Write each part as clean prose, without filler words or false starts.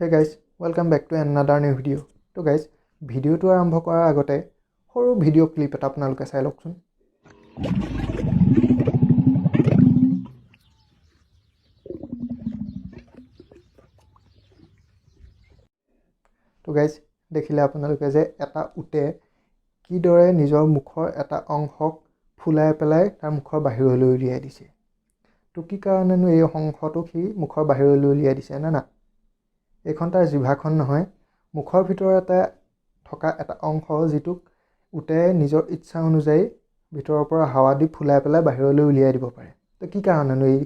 Hey guys, welcome back to another new video. So guys, video to আৰম্ভ কৰাৰ আগতে সৰু ভিডিও ক্লিপ এটা আপোনালোকে চাই লওকচোন। তো গাইজ দেখিলে আপোনালোকে যে এটা উটে কিদৰে নিজৰ মুখৰ এটা অংশক ফুলাই পেলাই তাৰ মুখৰ বাহিৰলৈ উলিয়াই দিছে। তো কি কাৰণেনো এই অংশটো সি মুখৰ বাহিৰলৈ উলিয়াই দিছে না এইখন তাৰ জিভাখন নহয়, মুখৰ ভিতৰতে থকা এটা অংশ যিটোক উটে নিজৰ ইচ্ছা অনুযায়ী ভিতৰৰ পৰা হাৱা দি ফুলাই পেলাই বাহিৰলৈ উলিয়াই দিব পাৰে। তো কি কাৰণেনো এই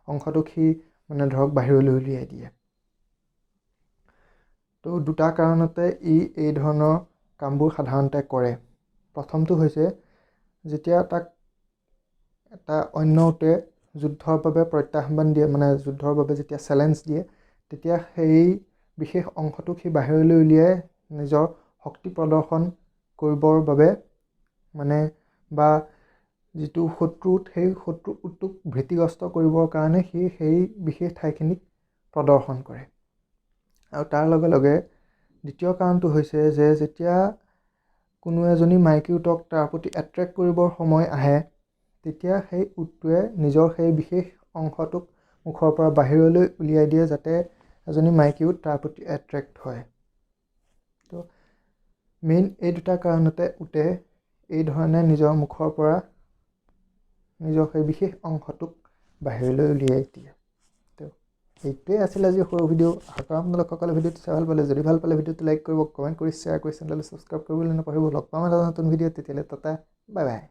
অংশটোক সি ধৰক বাহিৰলৈ উলিয়াই দিয়ে। তো দুটা কাৰণতে এই ধৰণৰ কামবোৰ সাধাৰণতে কৰে। প্ৰথমটো হৈছে যেতিয়া তাক এটা অন্য উটে যুদ্ধৰ বাবে প্ৰত্যাহ্বান দিয়ে, যুদ্ধৰ বাবে যেতিয়া চেলেঞ্জ দিয়ে, তেতিয়া সেই বিশেষ অংশটোক সি বাহিৰলৈ উলিয়াই নিজৰ শক্তি প্ৰদৰ্শন কৰিবৰ বাবে বা যিটো শত্ৰু উট সেই শত্ৰু উটটোক ভীতিগ্ৰস্ত কৰিবৰ কাৰণে সি সেই বিশেষ ঠাইখিনিক প্ৰদৰ্শন কৰে। আৰু তাৰ লগে লগে দ্বিতীয় কাৰণটো হৈছে যে যেতিয়া কোনো এজনী মাইকী উটক তাৰ প্ৰতি এট্ৰেক্ট কৰিবৰ সময় আহে, তেতিয়া সেই উটটোৱে নিজৰ সেই বিশেষ অংশটোক মুখৰ পৰা বাহিৰলৈ উলিয়াই দিয়ে যাতে এজনী মাইকী উট তাৰ প্ৰতি এট্ৰেক্ট হয়। তো মেইন এই দুটা কাৰণতে উটে এই ধৰণে নিজৰ মুখৰ পৰা নিজৰ সেই বিশেষ অংশটোক বাহিৰলৈ উলিয়াই দিয়ে। তো এইটোৱে আছিল আজি সৰু ভিডিঅ'। আশা কৰোঁ আপোনালোকসকলে ভিডিঅ'টো চাই ভাল পালে। যদি ভাল পালে ভিডিঅ'টো লাইক কৰিব, কমেণ্ট কৰি শ্বেয়াৰ কৰি চেনেলটো ছাবস্ক্ৰাইব কৰিবলৈ নাপাহৰিব। লগ পাম এটা নতুন ভিডিঅ', তেতিয়ালৈ টাটা, বাই বাই।